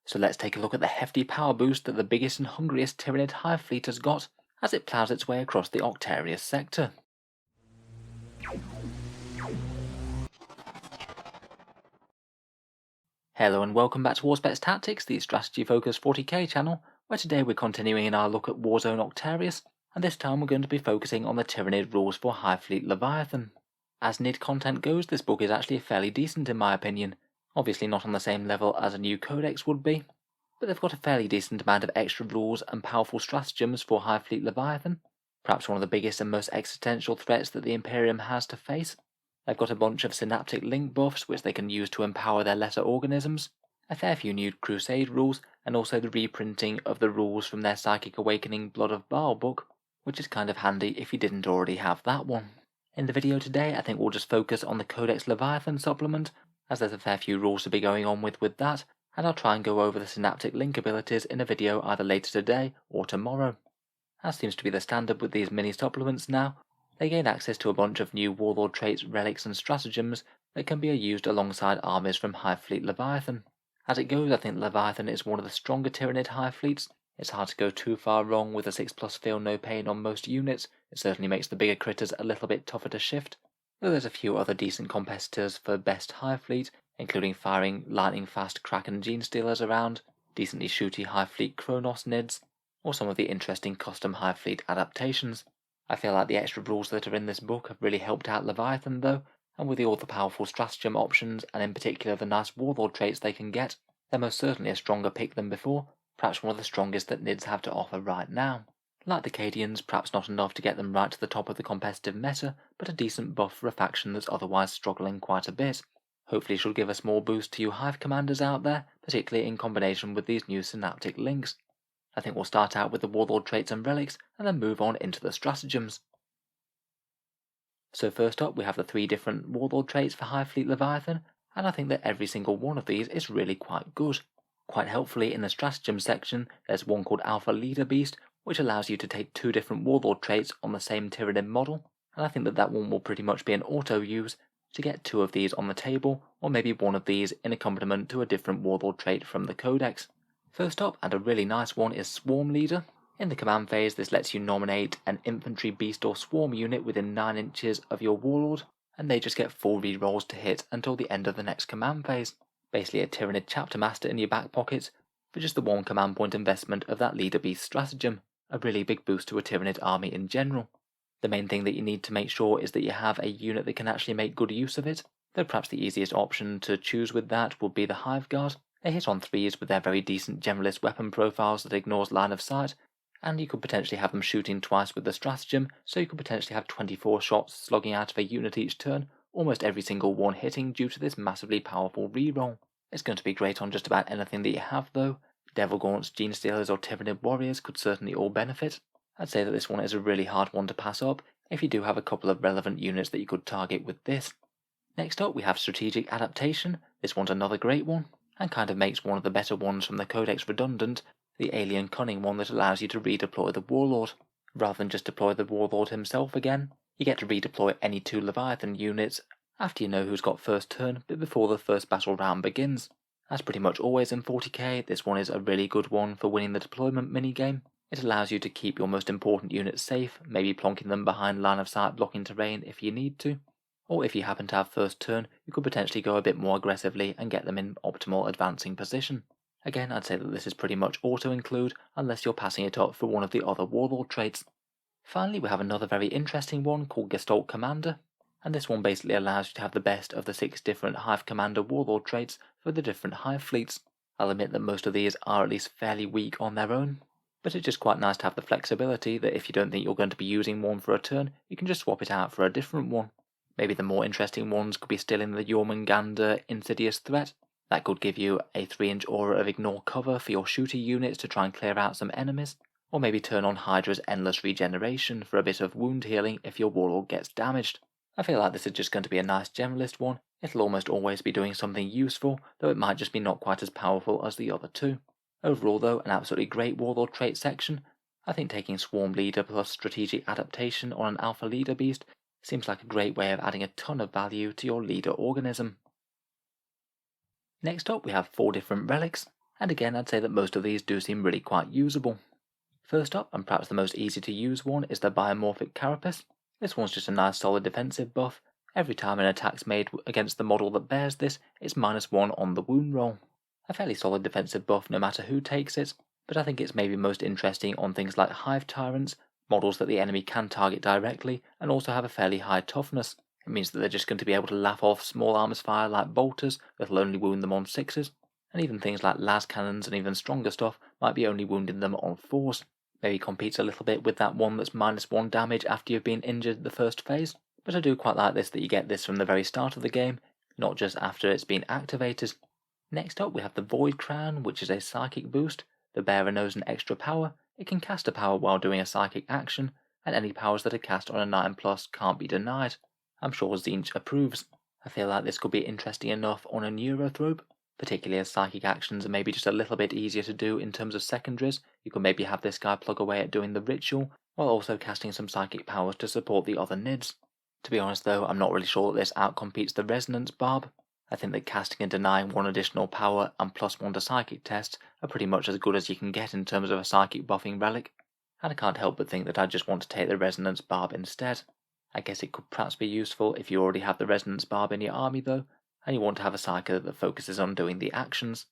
So let's take a look at the hefty power boost that the biggest and hungriest Tyranid hive fleet has got as it ploughs its way across the Octarius sector. Hello and welcome back to Auspex Tactics, the strategy focused 40k channel, where today we're continuing in our look at Warzone Octarius, and this time we're going to be focusing on the Tyranid rules for Hive Fleet Leviathan. As NID content goes, this book is actually fairly decent in my opinion, obviously not on the same level as a new Codex would be, but they've got a fairly decent amount of extra rules and powerful stratagems for Hive Fleet Leviathan, perhaps one of the biggest and most existential threats that the Imperium has to face. They've got a bunch of synaptic link buffs which they can use to empower their lesser organisms, a fair few new Crusade rules, and also the reprinting of the rules from their Psychic Awakening Blood of Baal book, which is kind of handy if you didn't already have that one. In the video today I think we'll just focus on the Codex Leviathan supplement, as there's a fair few rules to be going on with that, and I'll try and go over the synaptic link abilities in a video either later today or tomorrow. As seems to be the standard with these mini supplements now, they gain access to a bunch of new Warlord Traits, Relics and Stratagems that can be used alongside armies from Hive Fleet Leviathan. As it goes, I think Leviathan is one of the stronger Tyranid Hive Fleets. It's hard to go too far wrong with a 6+ feel no pain on most units. It certainly makes the bigger critters a little bit tougher to shift, though there's a few other decent competitors for best Hive Fleet, including firing lightning fast Kraken Gene Stealers around, decently shooty Hive Fleet Kronos Nids, or some of the interesting custom Hive Fleet adaptations. I feel like the extra rules that are in this book have really helped out Leviathan though, and with all the powerful stratagem options and in particular the nice warlord traits they can get, they're most certainly a stronger pick than before, perhaps one of the strongest that NIDs have to offer right now. Like the Cadians, perhaps not enough to get them right to the top of the competitive meta, but a decent buff for a faction that's otherwise struggling quite a bit. Hopefully she'll give a small boost to you Hive commanders out there, particularly in combination with these new synaptic links. I think we'll start out with the Warlord Traits and Relics, and then move on into the Stratagems. So first up we have the 3 different Warlord Traits for Hive Fleet Leviathan, and I think that every single one of these is really quite good. Quite helpfully in the Stratagem section, there's one called Alpha Leader Beast, which allows you to take 2 different Warlord Traits on the same Tyranid model, and I think that one will pretty much be an auto-use to get 2 of these on the table, or maybe one of these in accompaniment to a different Warlord Trait from the Codex. First up, and a really nice one, is Swarm Leader. In the command phase, this lets you nominate an infantry beast or swarm unit within 9 inches of your warlord, and they just get 4 rerolls to hit until the end of the next command phase. Basically a Tyranid chapter master in your back pocket for just the 1 command point investment of that leader beast stratagem, a really big boost to a Tyranid army in general. The main thing that you need to make sure is that you have a unit that can actually make good use of it, though perhaps the easiest option to choose with that would be the Hive Guard. They hit on 3s with their very decent generalist weapon profiles that ignores line of sight, and you could potentially have them shooting twice with the stratagem, so you could potentially have 24 shots slugging out of a unit each turn, almost every single one hitting due to this massively powerful reroll. It's going to be great on just about anything that you have though. Devil Gaunts, Gene Stealers or Tyranid Warriors could certainly all benefit. I'd say that this one is a really hard one to pass up if you do have a couple of relevant units that you could target with this. Next up we have Strategic Adaptation. This one's another great one, and kind of makes one of the better ones from the Codex redundant, the Alien Cunning one that allows you to redeploy the Warlord. Rather than just deploy the Warlord himself again, you get to redeploy any 2 Leviathan units after you know who's got first turn, but before the first battle round begins. As pretty much always in 40k, this one is a really good one for winning the deployment minigame. It allows you to keep your most important units safe, maybe plonking them behind line of sight blocking terrain if you need to. Or if you happen to have first turn, you could potentially go a bit more aggressively and get them in optimal advancing position. Again, I'd say that this is pretty much auto-include unless you're passing it up for one of the other Warlord traits. Finally, we have another very interesting one called Gestalt Commander, and this one basically allows you to have the best of the 6 different Hive Commander Warlord traits for the different Hive fleets. I'll admit that most of these are at least fairly weak on their own, but it's just quite nice to have the flexibility that if you don't think you're going to be using one for a turn, you can just swap it out for a different one. Maybe the more interesting ones could be still in the Jormungandr Insidious Threat. That could give you a 3-inch aura of ignore cover for your shooter units to try and clear out some enemies, or maybe turn on Hydra's Endless Regeneration for a bit of wound healing if your warlord gets damaged. I feel like this is just going to be a nice generalist one. It'll almost always be doing something useful, though it might just be not quite as powerful as the other 2. Overall though, an absolutely great Warlord trait section. I think taking Swarm Leader plus Strategic Adaptation on an Alpha Leader Beast seems like a great way of adding a ton of value to your leader organism. Next up we have 4 different relics, and again I'd say that most of these do seem really quite usable. First up, and perhaps the most easy to use one, is the Biomorphic Carapace. This one's just a nice solid defensive buff. Every time an attack's made against the model that bears this, it's -1 on the wound roll. A fairly solid defensive buff no matter who takes it, but I think it's maybe most interesting on things like Hive Tyrants, models that the enemy can target directly and also have a fairly high toughness. It means that they're just going to be able to laugh off small arms fire like bolters that'll only wound them on 6s, and even things like las cannons and even stronger stuff might be only wounding them on 4s. Maybe competes a little bit with that one that's -1 damage after you've been injured the first phase, but I do quite like this that you get this from the very start of the game, not just after it's been activated. Next up we have the Void Crown, which is a psychic boost. The bearer knows an extra power, it can cast a power while doing a psychic action, and any powers that are cast on a 9+ can't be denied. I'm sure Zinch approves. I feel like this could be interesting enough on a Neurothrope, particularly as psychic actions are maybe just a little bit easier to do in terms of secondaries. You could maybe have this guy plug away at doing the ritual, while also casting some psychic powers to support the other nids. To be honest though, I'm not really sure that this outcompetes the Resonance Barb. I think that casting and denying one additional power and +1 to psychic tests are pretty much as good as you can get in terms of a psychic buffing relic, and I can't help but think that I just want to take the Resonance Barb instead. I guess it could perhaps be useful if you already have the Resonance Barb in your army though, and you want to have a psyker that focuses on doing the actions.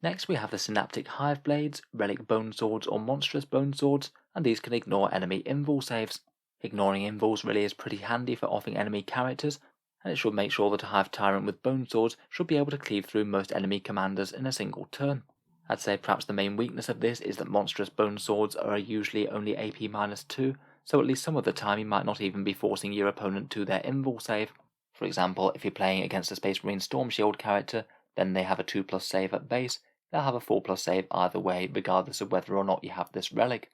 Next we have the Synaptic Hive Blades, Relic Bone Swords or Monstrous Bone Swords, and these can ignore enemy invul saves. Ignoring invuls really is pretty handy for offing enemy characters, and it should make sure that a Hive Tyrant with Bone Swords should be able to cleave through most enemy commanders in a single turn. I'd say perhaps the main weakness of this is that Monstrous Bone Swords are usually only AP -2, so at least some of the time you might not even be forcing your opponent to their invul save. For example, if you're playing against a Space Marine Storm Shield character, then they have a 2+ save at base, they'll have a 4+ save either way, regardless of whether or not you have this relic.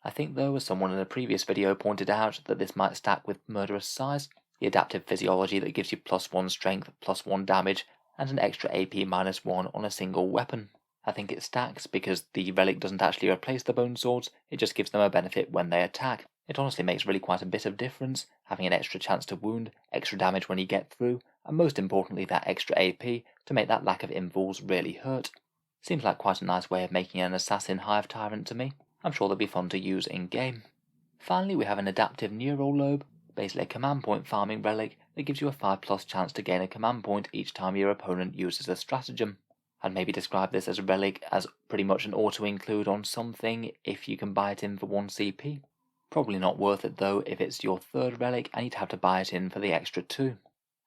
I think though, as someone in a previous video pointed out, that this might stack with Murderous Size, the adaptive physiology that gives you +1 strength, +1 damage, and an extra AP -1 on a single weapon. I think it stacks because the relic doesn't actually replace the Bone Swords, it just gives them a benefit when they attack. It honestly makes really quite a bit of difference, having an extra chance to wound, extra damage when you get through, and most importantly that extra AP to make that lack of invuls really hurt. Seems like quite a nice way of making an Assassin Hive Tyrant to me. I'm sure they'll be fun to use in game. Finally we have an Adaptive Neural Lobe, basically a command point farming relic that gives you a 5+ chance to gain a command point each time your opponent uses a stratagem. I'd maybe describe this as a relic as pretty much an auto-include on something if you can buy it in for 1 CP. Probably not worth it though if it's your 3rd relic and you'd have to buy it in for the extra 2.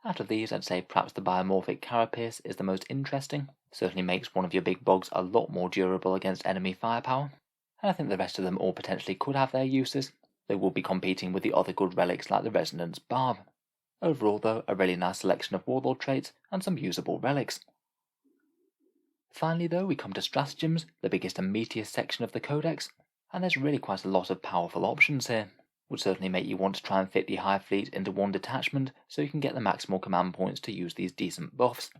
Out of these I'd say perhaps the Biomorphic Carapace is the most interesting, certainly makes one of your big bugs a lot more durable against enemy firepower, and I think the rest of them all potentially could have their uses. They will be competing with the other good relics like the Resonance Barb. Overall though, a really nice selection of Warlord traits and some usable relics. Finally though, we come to Stratagems, the biggest and meatiest section of the Codex, and there's really quite a lot of powerful options here. Would certainly make you want to try and fit the Hive Fleet into one detachment so you can get the maximal command points to use these decent buffs.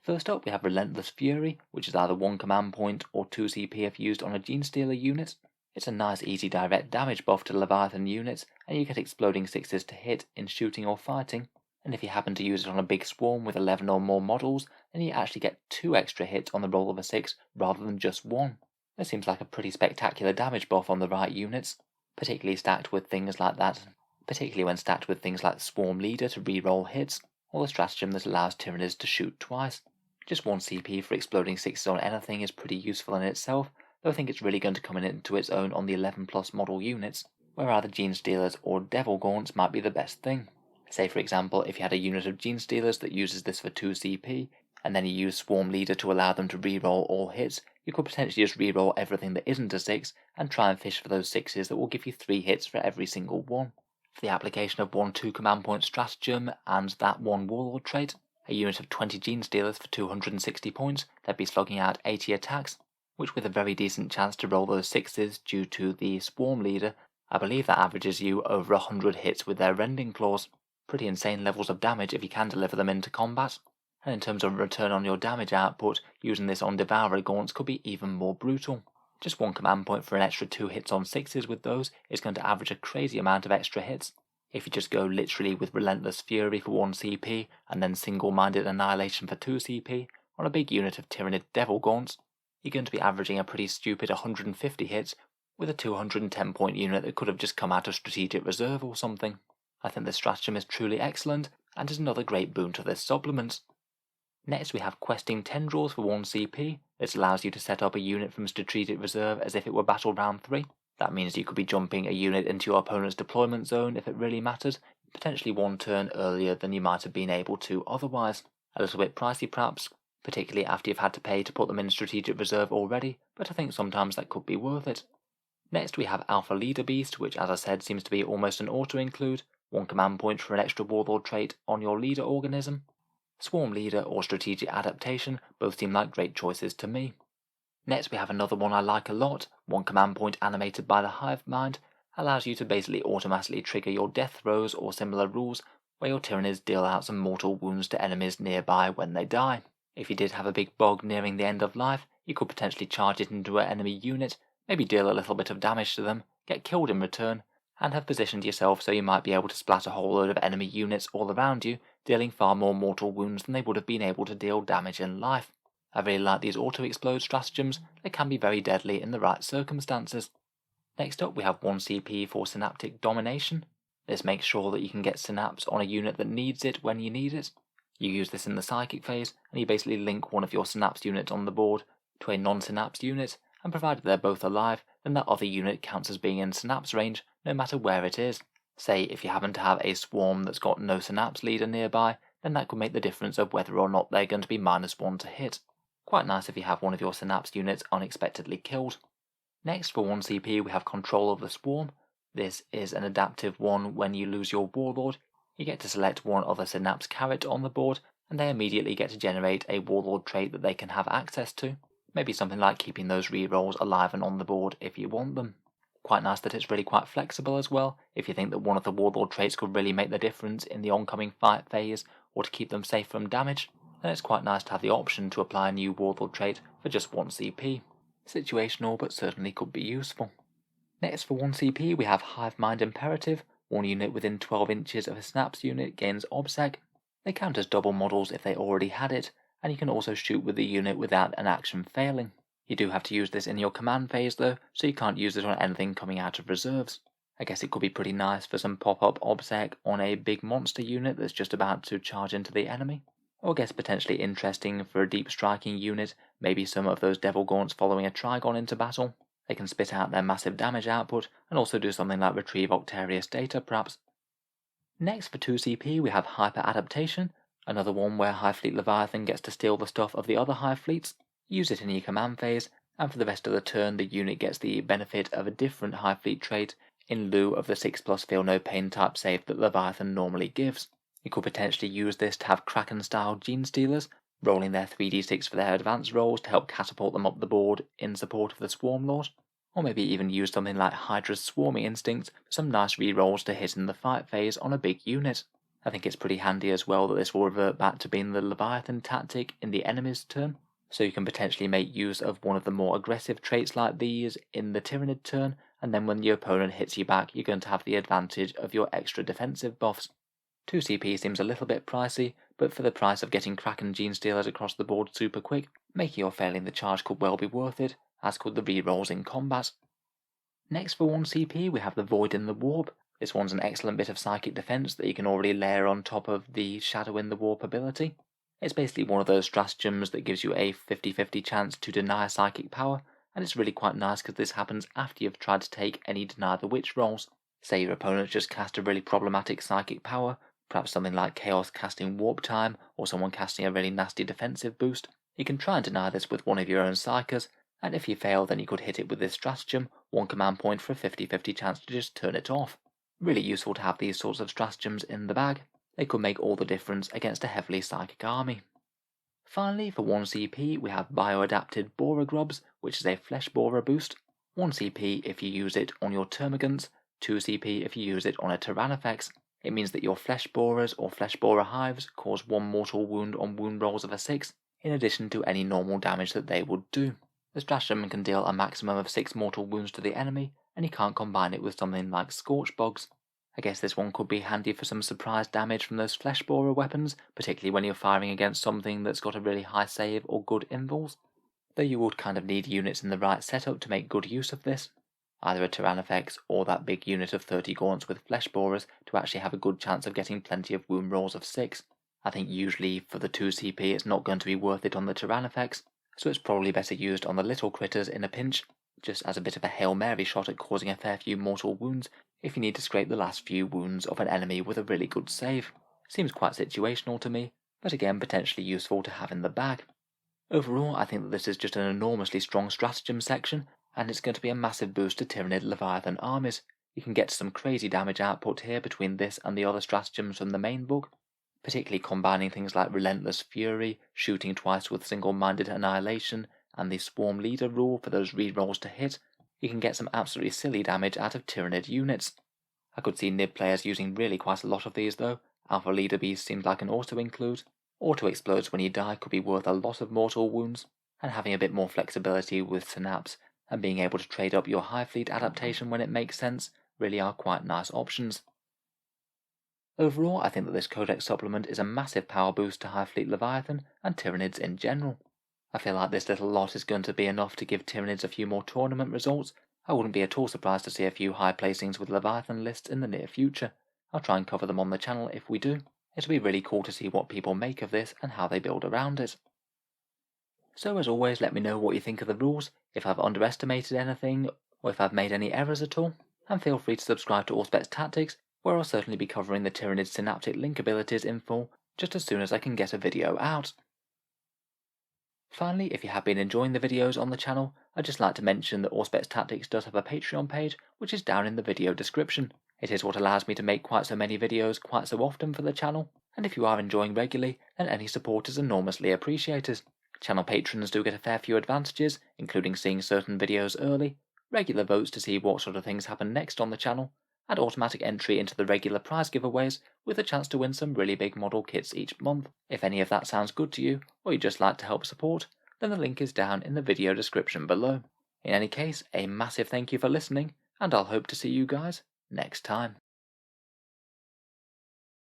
First up we have Relentless Fury, which is either 1 command point or 2 CP if used on a Genestealer unit. It's a nice easy direct damage buff to Leviathan units, and you get exploding 6s to hit in shooting or fighting, and if you happen to use it on a big swarm with 11 or more models, then you actually get 2 extra hits on the roll of a 6 rather than just 1. This seems like a pretty spectacular damage buff on the right units, particularly when stacked with things like Swarm Leader to reroll hits, or the stratagem that allows Tyranids to shoot twice. Just 1 CP for exploding 6s on anything is pretty useful in itself, though I think it's really going to come into its own on the 11+ model units, where either Genestealers or Devil Gaunts might be the best thing. Say for example, if you had a unit of Genestealers that uses this for 2 CP, and then you use Swarm Leader to allow them to reroll all hits, you could potentially just reroll everything that isn't a 6 and try and fish for those 6s that will give you 3 hits for every single one. For the application of 1 2 command point stratagem and that 1 Warlord trait, a unit of 20 Genestealers for 260 points, they'd be slogging out 80 attacks, which with a very decent chance to roll those 6s due to the Swarm Leader, I believe that averages you over 100 hits with their Rending Claws. Pretty insane levels of damage if you can deliver them into combat. And in terms of return on your damage output, using this on Devourer Gaunts could be even more brutal. Just 1 command point for an extra 2 hits on 6s with those is going to average a crazy amount of extra hits. If you just go literally with Relentless Fury for 1 CP and then Single-Minded Annihilation for 2 CP on a big unit of Tyranid Devil Gaunts, you're going to be averaging a pretty stupid 150 hits with a 210 point unit that could have just come out of strategic reserve or something. I think this stratagem is truly excellent and is another great boon to this supplement. Next we have questing tendrils for 1 CP. This allows you to set up a unit from strategic reserve as if it were battle round 3. That means you could be jumping a unit into your opponent's deployment zone if it really matters, potentially 1 turn earlier than you might have been able to otherwise. A little bit pricey perhaps, particularly after you've had to pay to put them in strategic reserve already, but I think sometimes that could be worth it. Next we have Alpha Leader Beast, which as I said seems to be almost an auto-include, 1 command point for an extra Warlord trait on your leader organism. Swarm Leader or Strategic Adaptation both seem like great choices to me. Next we have another one I like a lot, 1 command point animated by the Hive Mind, allows you to basically automatically trigger your death throws or similar rules where your Tyranids deal out some mortal wounds to enemies nearby when they die. If you did have a big bug nearing the end of life, you could potentially charge it into an enemy unit, maybe deal a little bit of damage to them, get killed in return, and have positioned yourself so you might be able to splat a whole load of enemy units all around you, dealing far more mortal wounds than they would have been able to deal damage in life. I really like these auto-explode stratagems, they can be very deadly in the right circumstances. Next up we have 1 CP for Synaptic Domination. This makes sure that you can get Synapse on a unit that needs it when you need it. You use this in the Psychic phase, and you basically link one of your Synapse units on the board to a non-Synapse unit, and provided they're both alive, then that other unit counts as being in Synapse range no matter where it is. Say if you happen to have a swarm that's got no Synapse leader nearby, then that could make the difference of whether or not they're going to be -1 to hit. Quite nice if you have one of your Synapse units unexpectedly killed. Next for 1 CP we have Control of the Swarm. This is an adaptive one when you lose your Warlord. You get to select one other Synapse carrot on the board, and they immediately get to generate a Warlord trait that they can have access to. Maybe something like keeping those rerolls alive and on the board if you want them. Quite nice that it's really quite flexible as well, if you think that one of the Warlord traits could really make the difference in the oncoming fight phase, or to keep them safe from damage, then it's quite nice to have the option to apply a new Warlord trait for just 1 CP. Situational, but certainly could be useful. Next for 1 CP we have Hive Mind Imperative. 1 unit within 12 inches of a Synapse unit gains Obsec. They count as double models if they already had it, and you can also shoot with the unit without an action failing. You do have to use this in your command phase though, so you can't use it on anything coming out of reserves. I guess it could be pretty nice for some pop-up Obsec on a big monster unit that's just about to charge into the enemy. Or I guess potentially interesting for a deep striking unit, maybe some of those Devil Gaunts following a Trigon into battle. They can spit out their massive damage output, and also do something like retrieve Octarius data perhaps. Next for 2 CP we have Hyper Adaptation, another one where Hive Fleet Leviathan gets to steal the stuff of the other Hive Fleets. Use it in your command phase, and for the rest of the turn the unit gets the benefit of a different Hive Fleet trait in lieu of the 6+ Feel No Pain type save that Leviathan normally gives. You could potentially use this to have Kraken-style Gene Stealers, rolling their 3d6 for their advanced rolls to help catapult them up the board in support of the Swarm Lord, or maybe even use something like Hydra's Swarming Instinct for some nice rerolls to hit in the fight phase on a big unit. I think it's pretty handy as well that this will revert back to being the Leviathan tactic in the enemy's turn, so you can potentially make use of one of the more aggressive traits like these in the Tyranid turn, and then when your opponent hits you back you're going to have the advantage of your extra defensive buffs. 2 CP seems a little bit pricey, but for the price of getting Kraken Gene Stealers across the board super quick, making or failing the charge could well be worth it, as could the rerolls in combat. Next for 1 CP we have the Void in the Warp. This one's an excellent bit of psychic defense that you can already layer on top of the Shadow in the Warp ability. It's basically one of those stratagems that gives you a 50-50 chance to deny psychic power, and it's really quite nice because this happens after you've tried to take any Deny the Witch rolls. Say your opponent just cast a really problematic psychic power, perhaps something like Chaos casting Warp Time, or someone casting a really nasty defensive boost. You can try and deny this with one of your own Psychers, and if you fail then you could hit it with this stratagem, 1 command point for a 50-50 chance to just turn it off. Really useful to have these sorts of stratagems in the bag. They could make all the difference against a heavily psychic army. Finally, for 1 CP we have Bioadapted Borer Grubs, which is a Flesh Borer boost. 1 CP if you use it on your Termagants, 2 CP if you use it on a Tyrannofex. It means that your Flesh Borers or Flesh Borer Hives cause 1 mortal wound on wound rolls of a 6, in addition to any normal damage that they would do. The stratagem can deal a maximum of 6 mortal wounds to the enemy, and you can't combine it with something like Scorch Bugs. I guess this one could be handy for some surprise damage from those Flesh Borer weapons, particularly when you're firing against something that's got a really high save or good invuls. though you would kind of need units in the right setup to make good use of this. Either a Tyrannifex or that big unit of 30 gaunts with flesh borers to actually have a good chance of getting plenty of wound rolls of 6. I think usually for the 2 CP it's not going to be worth it on the Tyrannifex, so it's probably better used on the little critters in a pinch, just as a bit of a Hail Mary shot at causing a fair few mortal wounds if you need to scrape the last few wounds of an enemy with a really good save. Seems quite situational to me, but again potentially useful to have in the bag. Overall, I think that this is just an enormously strong stratagem section, and it's going to be a massive boost to Tyranid Leviathan armies. You can get some crazy damage output here between this and the other stratagems from the main book, particularly combining things like Relentless Fury, shooting twice with single-minded annihilation, and the Swarm Leader rule for those rerolls to hit. You can get some absolutely silly damage out of Tyranid units. I could see Nib players using really quite a lot of these though. Alpha Leader Beast seems like an auto-include. Auto-explodes when you die could be worth a lot of mortal wounds, and having a bit more flexibility with Synapse and being able to trade up your High Fleet adaptation when it makes sense really are quite nice options. Overall, I think that this Codex supplement is a massive power boost to High Fleet Leviathan and Tyranids in general. I feel like this little lot is going to be enough to give Tyranids a few more tournament results. I wouldn't be at all surprised to see a few high placings with Leviathan lists in the near future. I'll try and cover them on the channel if we do. It'll be really cool to see what people make of this and how they build around it. So as always, let me know what you think of the rules, if I've underestimated anything, or if I've made any errors at all, and feel free to subscribe to Auspex Tactics, where I'll certainly be covering the Tyranid Synaptic Link abilities in full, just as soon as I can get a video out. Finally, if you have been enjoying the videos on the channel, I'd just like to mention that Auspex Tactics does have a Patreon page, which is down in the video description. It is what allows me to make quite so many videos quite so often for the channel, and if you are enjoying regularly, then any support is enormously appreciated. Channel patrons do get a fair few advantages, including seeing certain videos early, regular votes to see what sort of things happen next on the channel, and automatic entry into the regular prize giveaways with a chance to win some really big model kits each month. If any of that sounds good to you, or you'd just like to help support, then the link is down in the video description below. In any case, a massive thank you for listening, and I'll hope to see you guys next time.